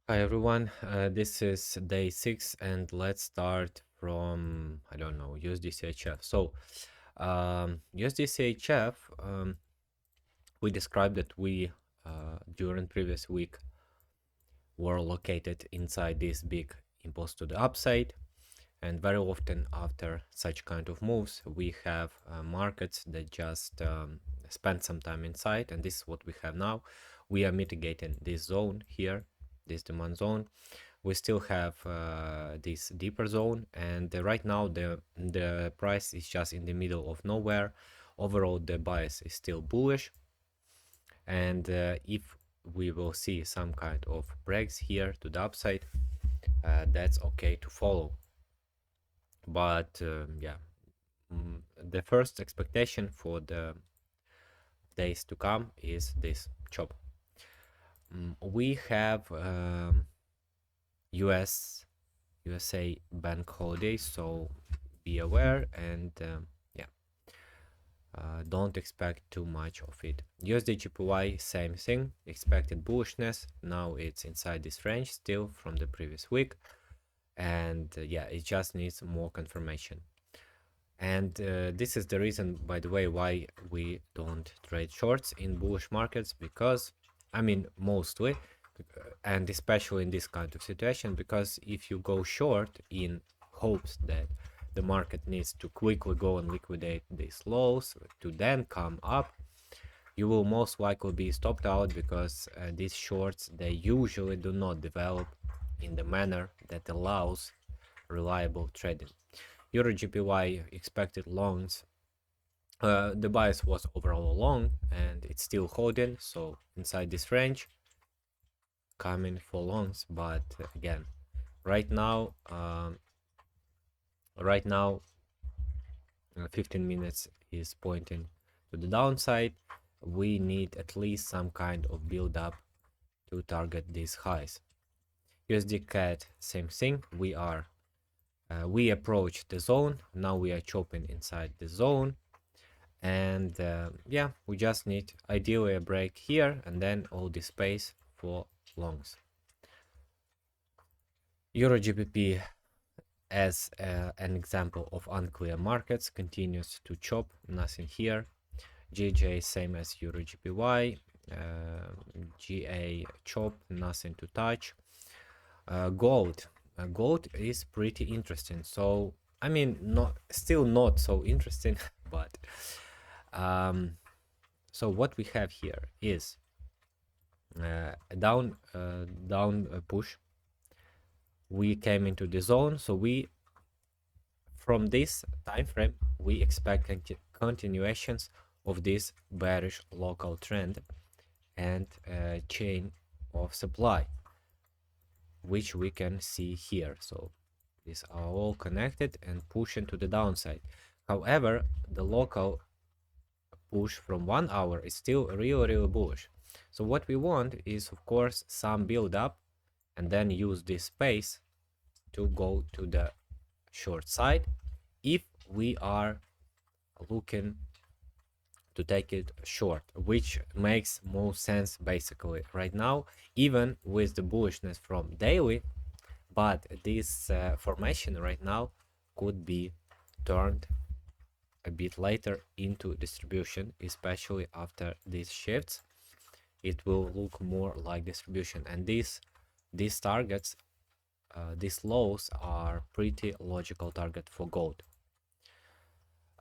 Hi everyone, this is day 6 and let's start from, I don't know, USDCHF. So, USDCHF, we described that we, during previous week, were located inside this big impulse to the upside. And very often after such kind of moves, we have markets that just spend some time inside, and this is what we have now. We are mitigating this zone here, this demand zone. We still have this deeper zone, and right now the price is just in the middle of nowhere. Overall, the bias is still bullish, and if we will see some kind of breaks here to the upside, that's okay to follow. But yeah, the first expectation for the days to come is this chop. We have USA bank holiday, so be aware and yeah, don't expect too much of it. USD GPY, same thing, expected bullishness. Now it's inside this range still from the previous week, and yeah, it just needs more confirmation. And this is the reason, by the way, why we don't trade shorts in bullish markets, because I mean mostly, and especially in this kind of situation, because if you go short in hopes that the market needs to quickly go and liquidate these lows to then come up, you will most likely be stopped out, because these shorts, they usually do not develop in the manner that allows reliable trading. Euro GPY expected longs, the bias was overall long and it's still holding, so inside this range coming for longs. But again, right now 15 minutes is pointing to the downside. We need at least some kind of build up to target these highs. USD CAD, same thing. We approach the zone. Now we are chopping inside the zone, and yeah, we just need ideally a break here and then all the space for longs. Euro GBP, as an example of unclear markets, continues to chop, nothing here. GJ, same as Euro GPY. GA chop, nothing to touch. Gold is pretty interesting. So I mean, still not so interesting, but so what we have here is a down push. We came into the zone, so we, from this time frame, we expect continuations of this bearish local trend and chain of supply, which we can see here. So these are all connected and pushing to the downside. However, the local push from 1 hour is still really bullish. So what we want is, of course, some build up and then use this space to go to the short side if we are looking to take it short, which makes more sense basically right now, even with the bullishness from daily. But this formation right now could be turned a bit later into distribution, especially after these shifts. It will look more like distribution, and these targets, these lows, are pretty logical target for gold.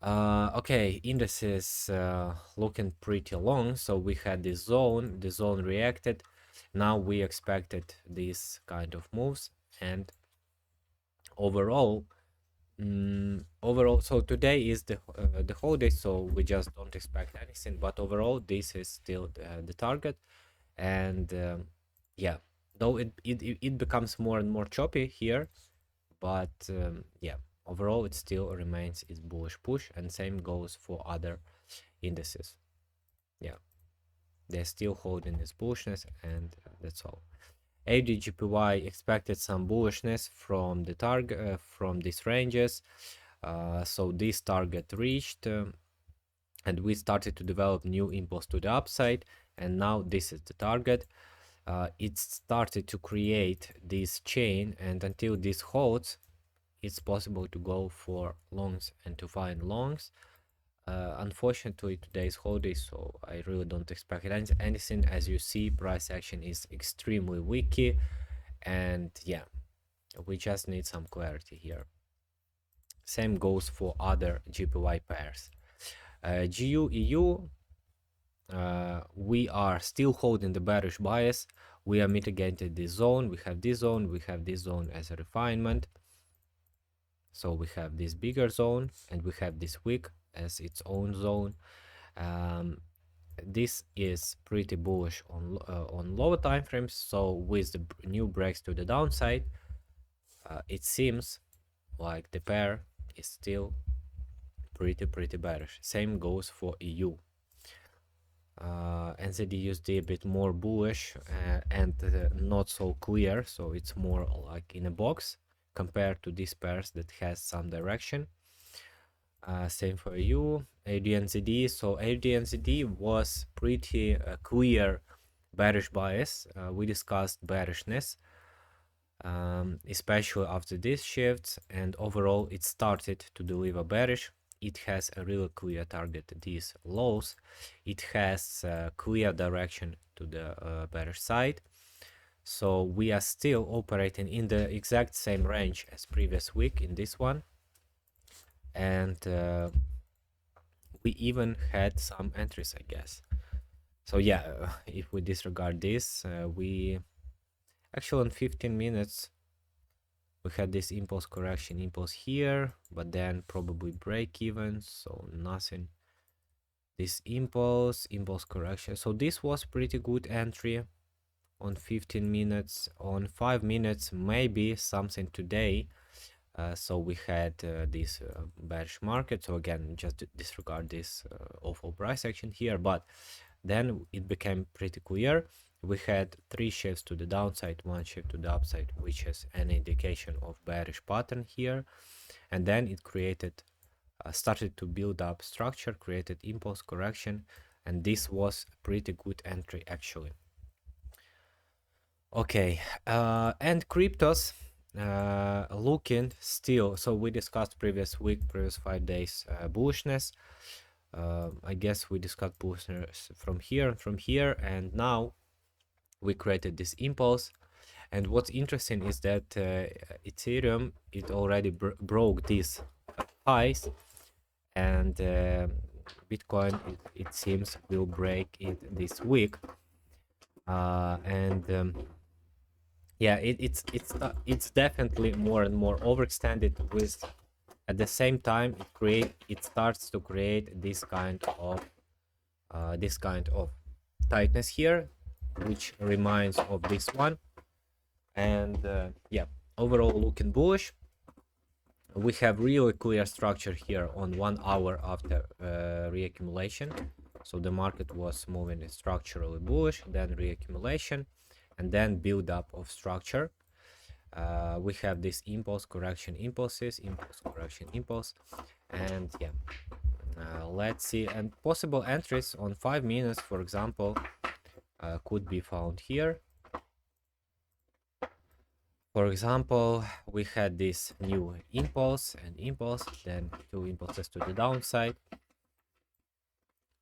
Okay, indices looking pretty long. So we had this zone, the zone reacted. Now we expected these kind of moves, and overall, so today is the holiday, so we just don't expect anything. But overall, this is still the target, and yeah, though it becomes more and more choppy here, but yeah, overall it still remains its bullish push, and same goes for other indices. Yeah, they're still holding this bullishness, and that's all. AUD/GPY expected some bullishness from the target, from these ranges. So this target reached, and we started to develop new impulse to the upside, and now this is the target. it started to create this chain, and until this holds, it's possible to go for longs and to find longs. Unfortunately, today's holiday, so I really don't expect anything. As you see, price action is extremely weaky, and yeah, we just need some clarity here. Same goes for other GPY pairs. GU EU, we are still holding the bearish bias. We are mitigating this zone. We have this zone. We have this zone as a refinement. So we have this bigger zone, and we have this wick as its own zone. This is pretty bullish on lower time frames. So with the new breaks to the downside, it seems like the pair is still pretty bearish. Same goes for EU. NZD-USD a bit more bullish and not so clear, so it's more like in a box compared to these pairs that has some direction. Same for EU, AUD-NZD. So AUD-NZD was pretty clear bearish bias. We discussed bearishness, especially after these shifts, and overall it started to deliver bearish. It has a really clear target, these lows. It has a clear direction to the bearish side. So we are still operating in the exact same range as previous week in this one. And we even had some entries, I guess. So yeah, if we disregard this, we actually on 15 minutes, we had this impulse correction, impulse here, but then probably break even, so nothing. This impulse correction. So this was pretty good entry on 15 minutes. On 5 minutes, maybe something today. So we had this bearish market. So again, just disregard this awful price action here, but then it became pretty clear. We had 3 shifts to the downside, 1 shift to the upside, which is an indication of bearish pattern here. And then it created, started to build up structure, created impulse correction, and this was a pretty good entry actually. Okay, and cryptos looking still. So we discussed previous 5 days bullishness. I guess we discussed bullishness from here, and now we created this impulse. And what's interesting is that Ethereum, it already broke these highs, and Bitcoin, it seems, will break it this week. Yeah, it's definitely more and more overextended. With at the same time, it starts to create this kind of tightness here, which reminds of this one. And yeah, overall looking bullish. We have really clear structure here on 1 hour after reaccumulation. So the market was moving structurally bullish, then reaccumulation, and then build up of structure. We have this impulse correction impulses, impulse correction impulse, and yeah, let's see. And possible entries on 5 minutes, for example, could be found here. For example, we had this new impulse and impulse, then 2 impulses to the downside,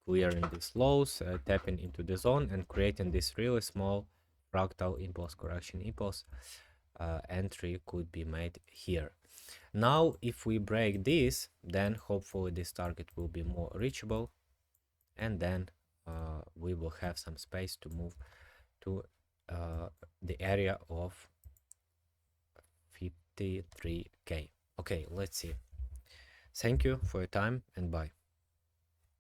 clearing these lows, tapping into the zone, and creating this really small fractal impulse correction impulse. Entry could be made here. Now, if we break this, then hopefully this target will be more reachable, and then we will have some space to move to the area of 53K. Okay, let's see. Thank you for your time, and bye.